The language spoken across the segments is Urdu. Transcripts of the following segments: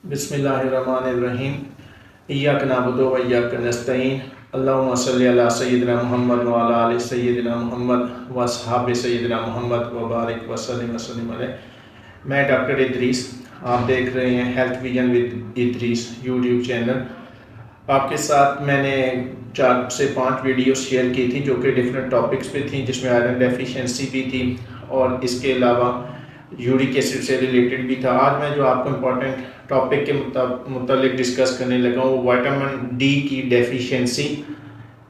بسم اللہ الرحمن الرحیم ایاک نعبد و ایاک نستعین اللہم صلی علی سیدنا محمد وعلی آل سیدنا محمد واصحاب سیدنا محمد وبارک وسلم علیہ۔ میں ڈاکٹر ادریس، آپ دیکھ رہے ہیں health vision with Idris YouTube channel. آپ کے ساتھ میں نے 4 سے 5 ویڈیوز شیئر کی تھی جو کہ ڈفرینٹ ٹاپکس پہ تھیں، جس میں آئرن ڈیفیشنسی بھی تھی اور اس کے علاوہ یورک ایسڈ سے ریلیٹڈ بھی تھا۔ آج میں جو آپ کو امپورٹنٹ ٹاپک کے متعلق ڈسکس کرنے لگا ہوں، وائٹامن ڈی کی ڈیفیشنسی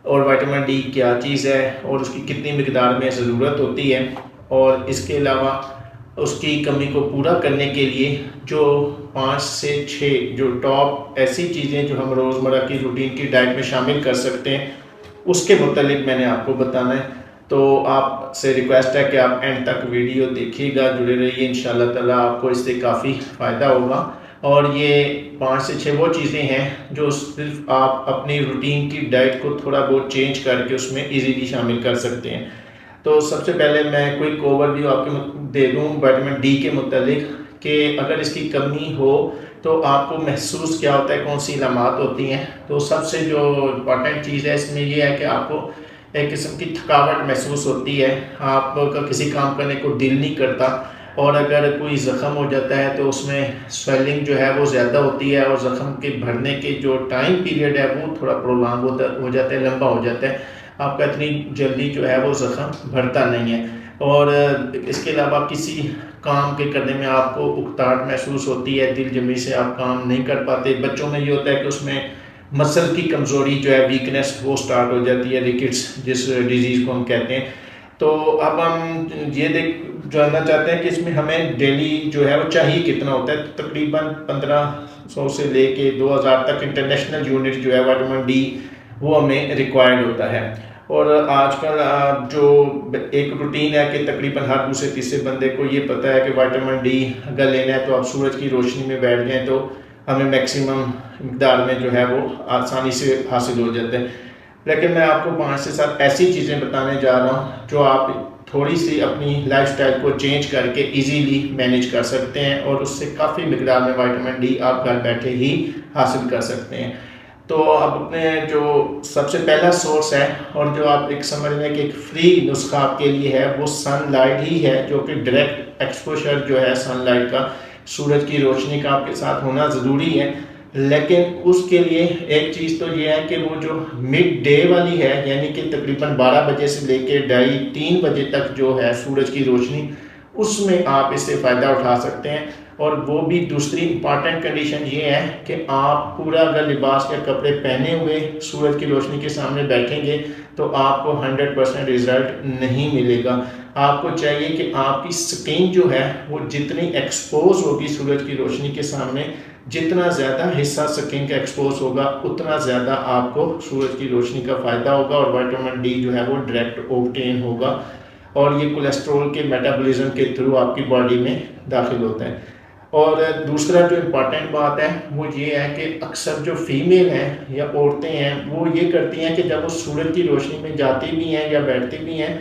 اور وائٹامن ڈی کیا چیز ہے اور اس کی کتنی مقدار میں ضرورت ہوتی ہے، اور اس کے علاوہ اس کی کمی کو پورا کرنے کے لیے جو 5 سے 6 جو ٹاپ ایسی چیزیں جو ہم روزمرہ کی روٹین کی ڈائٹ میں شامل کر سکتے ہیں، اس کے متعلق میں نے آپ کو بتانا ہے۔ تو آپ سے ریکویسٹ ہے کہ آپ اینڈ تک ویڈیو دیکھیے گا، جڑے رہیے، انشاءاللہ تعالیٰ آپ کو اس سے کافی فائدہ ہوگا۔ اور یہ 5 سے 6 وہ چیزیں ہیں جو صرف آپ اپنی روٹین کی ڈائٹ کو تھوڑا بہت چینج کر کے اس میں ایزیلی شامل کر سکتے ہیں۔ تو سب سے پہلے میں کوئی اوور ویو آپ کو دے دوں وائٹامن ڈی کے متعلق کہ اگر اس کی کمی ہو تو آپ کو محسوس کیا ہوتا ہے، کون سی علامات ہوتی ہیں۔ تو سب سے جو امپورٹنٹ چیز ہے اس میں یہ ہے کہ آپ کو ایک قسم کی تھکاوٹ محسوس ہوتی ہے، آپ کا کسی کام کرنے کو دل نہیں کرتا، اور اگر کوئی زخم ہو جاتا ہے تو اس میں سویلنگ جو ہے وہ زیادہ ہوتی ہے، اور زخم کے بھرنے کے جو ٹائم پیریڈ ہے وہ تھوڑا پرولانگ ہو جاتا ہے، لمبا ہو جاتا ہے، آپ کا اتنی جلدی جو ہے وہ زخم بھرتا نہیں ہے۔ اور اس کے علاوہ کسی کام کے کرنے میں آپ کو اکتاہٹ محسوس ہوتی ہے، دل جمی سے آپ کام نہیں کر پاتے۔ بچوں میں یہ ہوتا ہے کہ اس میں مسل کی کمزوری جو ہے، ویکنیس، وہ سٹارٹ ہو جاتی ہے، ریکٹس جس ڈیزیز کو ہم کہتے ہیں۔ تو اب ہم یہ جاننا چاہتے ہیں کہ اس میں ہمیں ڈیلی جو ہے وہ چاہیے کتنا ہوتا ہے۔ تقریباً 1500 سے لے کے 2000 تک انٹرنیشنل یونٹ جو ہے وائٹامن ڈی وہ ہمیں ریکوائرڈ ہوتا ہے۔ اور آج کل جو ایک روٹین ہے کہ تقریباً ہر دوسرے تیسرے بندے کو یہ پتہ ہے کہ وائٹامن ڈی اگر لینا ہے تو آپ سورج کی روشنی میں بیٹھ جائیں تو ہمیں میکسیمم مقدار میں جو ہے وہ آسانی سے حاصل ہو جاتے ہیں۔ لیکن میں آپ کو 5 سے 7 ایسی چیزیں بتانے جا رہا ہوں جو آپ تھوڑی سی اپنی لائف سٹائل کو چینج کر کے ایزیلی مینیج کر سکتے ہیں، اور اس سے کافی مقدار میں وائٹامن ڈی آپ گھر بیٹھے ہی حاصل کر سکتے ہیں۔ تو اب اپنے جو سب سے پہلا سورس ہے اور جو آپ ایک سمجھ لیں کہ ایک فری نسخہ آپ کے لیے ہے، وہ سن لائٹ ہی ہے، جو کہ ڈائریکٹ ایکسپوجر جو ہے سن لائٹ کا، سورج کی روشنی کا آپ کے ساتھ ہونا ضروری ہے۔ لیکن اس کے لیے ایک چیز تو یہ ہے کہ وہ جو مڈ ڈے والی ہے، یعنی کہ تقریباً 12 بجے سے لے کے 2:30-3 بجے تک جو ہے سورج کی روشنی، اس میں آپ اس سے فائدہ اٹھا سکتے ہیں۔ اور وہ بھی دوسری امپارٹنٹ کنڈیشن یہ ہے کہ آپ پورا اگر لباس یا کپڑے پہنے ہوئے سورج کی روشنی کے سامنے بیٹھیں گے تو آپ کو 100% رزلٹ نہیں ملے گا۔ آپ کو چاہیے کہ آپ کی سکین جو ہے وہ جتنی ایکسپوز ہوگی سورج کی روشنی کے سامنے، جتنا زیادہ حصہ سکین کا ایکسپوز ہوگا اتنا زیادہ آپ کو سورج کی روشنی کا فائدہ ہوگا، اور وائٹامن ڈی جو ہے وہ ڈائریکٹ اوبٹین ہوگا، اور یہ کولیسٹرول کے میٹابولزم کے تھرو آپ کی باڈی میں داخل ہوتا ہے۔ اور دوسرا جو امپارٹنٹ بات ہے وہ یہ ہے کہ اکثر جو فیمیل ہیں یا عورتیں ہیں وہ یہ کرتی ہیں کہ جب وہ سورج کی روشنی میں جاتی بھی ہیں یا بیٹھتی بھی ہیں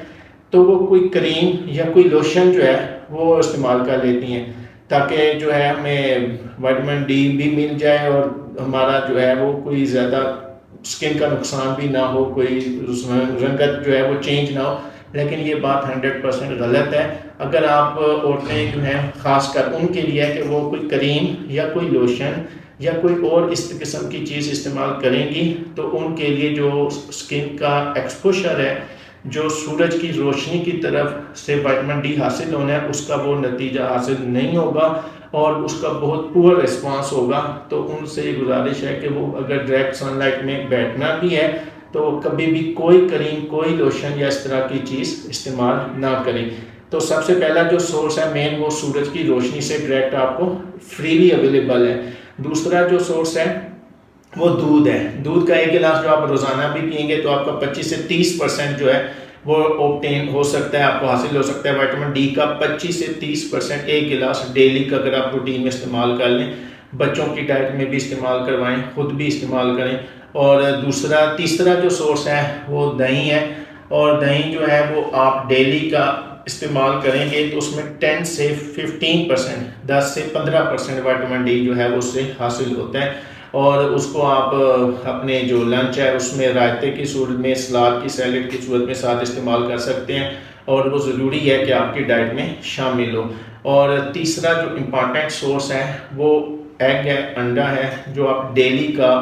تو وہ کوئی کریم یا کوئی لوشن جو ہے وہ استعمال کر لیتی ہیں، تاکہ جو ہے ہمیں وائٹامن ڈی بھی مل جائے اور ہمارا جو ہے وہ کوئی زیادہ سکن کا نقصان بھی نہ ہو، کوئی رنگت جو ہے وہ چینج نہ ہو۔ لیکن یہ بات 100% غلط ہے۔ اگر آپ عورتیں جو ہیں خاص کر ان کے لیے ہے کہ وہ کوئی کریم یا کوئی لوشن یا کوئی اور اس قسم کی چیز استعمال کریں گی تو ان کے لیے جو سکن کا ایکسپوجر ہے، جو سورج کی روشنی کی طرف سے وائٹامن ڈی حاصل ہونا ہے، اس کا وہ نتیجہ حاصل نہیں ہوگا اور اس کا بہت پور رسپانس ہوگا۔ تو ان سے یہ گزارش ہے کہ وہ اگر ڈائریکٹ سن لائٹ میں بیٹھنا بھی ہے تو کبھی بھی کوئی کریم، کوئی لوشن یا اس طرح کی چیز استعمال نہ کریں۔ تو سب سے پہلا جو سورس ہے مین، وہ سورج کی روشنی سے ڈائریکٹ آپ کو فریلی اویلیبل ہے۔ دوسرا جو سورس ہے وہ دودھ ہے۔ دودھ کا 1 گلاس جو آپ روزانہ بھی پئیں گے تو آپ کا 25 سے 30% جو ہے وہ اوبٹین ہو سکتا ہے، آپ کو حاصل ہو سکتا ہے وائٹامن ڈی کا 25 سے 30%، 1 گلاس ڈیلی کا اگر آپ روٹین میں استعمال کر لیں، بچوں کی ڈائٹ میں بھی استعمال کروائیں، خود بھی استعمال کریں۔ اور تیسرا جو سورس ہے وہ دہی ہے، اور دہی جو ہے وہ آپ ڈیلی کا استعمال کریں گے تو اس میں 10 سے 15%، 10 سے 15% وائٹامن ڈی جو ہے وہ اس سے حاصل ہوتا ہے، اور اس کو آپ اپنے جو لنچ ہے اس میں رائتے کی صورت میں، سلاد کی سیلڈ کی صورت میں ساتھ استعمال کر سکتے ہیں، اور وہ ضروری ہے کہ آپ کی ڈائٹ میں شامل ہو۔ اور تیسرا جو امپارٹنٹ سورس ہے وہ ایگ ہے، انڈا ہے، جو آپ ڈیلی کا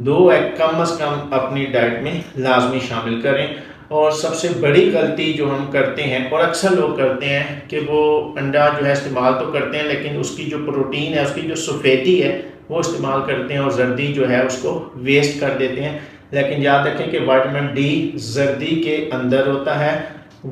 2 ایگ کم از کم اپنی ڈائٹ میں لازمی شامل کریں۔ اور سب سے بڑی غلطی جو ہم کرتے ہیں اور اکثر لوگ کرتے ہیں کہ وہ انڈا جو ہے استعمال تو کرتے ہیں لیکن اس کی جو پروٹین ہے، اس کی جو سفیدی ہے وہ استعمال کرتے ہیں، اور زردی جو ہے اس کو ویسٹ کر دیتے ہیں۔ لیکن یاد رکھیں کہ وائٹامن ڈی زردی کے اندر ہوتا ہے،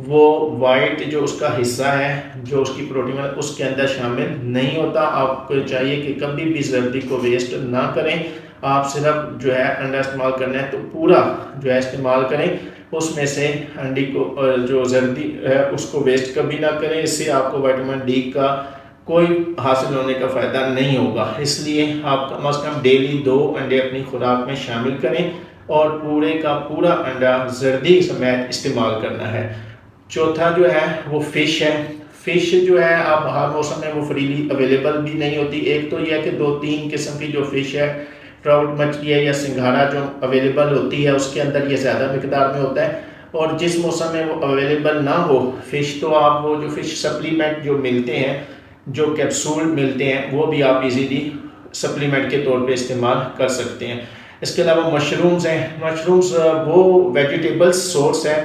وہ وائٹ جو اس کا حصہ ہے جو اس کی پروٹین ہے اس کے اندر شامل نہیں ہوتا۔ آپ کو چاہیے کہ کبھی بھی زردی کو ویسٹ نہ کریں، آپ صرف جو ہے انڈا استعمال کرنا ہے تو پورا جو ہے استعمال کریں، اس میں سے انڈی کو جو زردی ہے اس کو ویسٹ کبھی نہ کریں، اس سے آپ کو وائٹامن ڈی کا کوئی حاصل ہونے کا فائدہ نہیں ہوگا۔ اس لیے آپ کم از کم ڈیلی 2 انڈے اپنی خوراک میں شامل کریں، اور پورے کا پورا انڈا زردی سمیت استعمال کرنا ہے۔ چوتھا جو ہے وہ فش ہے۔ فش جو ہے اب ہر موسم میں وہ فریلی اویلیبل بھی نہیں ہوتی۔ ایک تو یہ ہے کہ 2-3 قسم کی جو فش ہے، ٹراؤٹ مچھلی ہے یا سنگھارا جو اویلیبل ہوتی ہے، اس کے اندر یہ زیادہ مقدار میں ہوتا ہے، اور جس موسم میں وہ اویلیبل نہ ہو فش تو آپ وہ جو فش سپلیمنٹ جو ملتے ہیں، جو کیپسول ملتے ہیں، وہ بھی آپ ایزیلی سپلیمنٹ کے طور پہ استعمال کر سکتے ہیں۔ اس کے علاوہ مشرومز ہیں۔ مشرومز وہ ویجیٹیبل سورس ہے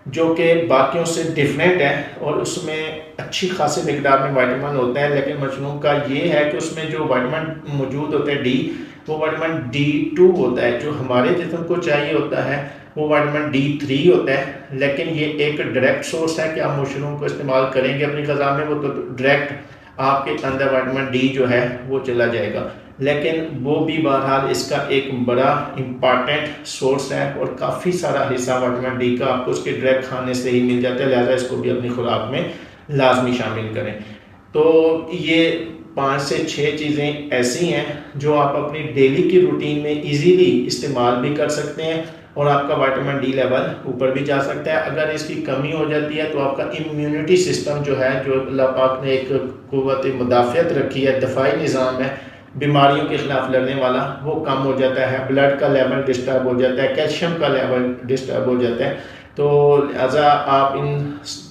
جو کہ باقیوں سے ڈیفرنٹ ہے، اور اس میں اچھی خاصی مقدار میں وائٹامن ہوتا ہے، لیکن مشروم کا یہ ہے کہ اس میں جو وائٹامن موجود ہوتا ہے ڈی، وہ وائٹامن D2 ہوتا ہے، جو ہمارے جسم کو چاہیے ہوتا ہے وہ وائٹامن D3 ہوتا ہے۔ لیکن یہ ایک ڈائریکٹ سورس ہے کہ آپ مشروم کو استعمال کریں گے اپنی غذا میں، وہ تو ڈائریکٹ آپ کے اندر وائٹامن ڈی جو ہے وہ چلا جائے گا، لیکن وہ بھی بہرحال اس کا ایک بڑا امپارٹنٹ سورس ہے، اور کافی سارا حصہ وائٹامن ڈی کا آپ کو اس کے ڈائریکٹ کھانے سے ہی مل جاتا ہے، لہٰذا اس کو بھی اپنی خوراک میں لازمی شامل کریں۔ تو یہ 5 سے 6 چیزیں ایسی ہیں جو آپ اپنی ڈیلی کی روٹین میں ایزیلی استعمال بھی کر سکتے ہیں، اور آپ کا وائٹامن ڈی لیول اوپر بھی جا سکتا ہے۔ اگر اس کی کمی ہو جاتی ہے تو آپ کا امیونٹی سسٹم جو ہے، جو اللہ پاک نے ایک قوت مدافعت رکھی ہے، دفاعی نظام ہے بیماریوں کے خلاف لڑنے والا، وہ کم ہو جاتا ہے، بلڈ کا لیول ڈسٹرب ہو جاتا ہے، کیلشیم کا لیول ڈسٹرب ہو جاتا ہے۔ تو لہٰذا آپ ان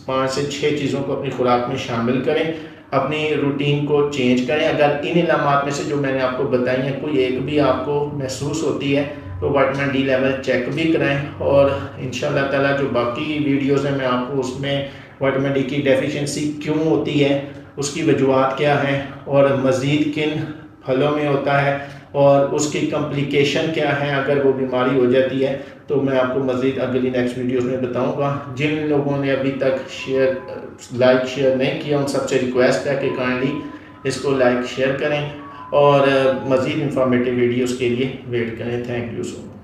5 سے 6 چیزوں کو اپنی خوراک میں شامل کریں، اپنی روٹین کو چینج کریں۔ اگر ان علامات میں سے جو میں نے آپ کو بتائی ہیں کوئی ایک بھی آپ کو محسوس ہوتی ہے تو وائٹامن ڈی لیول چیک بھی کرائیں، اور انشاءاللہ تعالیٰ جو باقی ویڈیوز ہیں میں آپ کو اس میں وائٹامن ڈی کی ڈیفیشنسی کیوں ہوتی ہے، اس کی وجوہات کیا ہیں، اور مزید کن پھلوں میں ہوتا ہے، اور اس کی کمپلیکیشن کیا ہیں اگر وہ بیماری ہو جاتی ہے، تو میں آپ کو مزید اگلی نیکسٹ ویڈیوز میں بتاؤں گا۔ جن لوگوں نے ابھی تک لائک شیئر نہیں کیا ان سب سے ریکویسٹ ہے کہ کائنڈلی اس کو لائک شیئر کریں، اور مزید انفارمیٹیو ویڈیوز کے لیے ویٹ کریں۔ Thank you so much.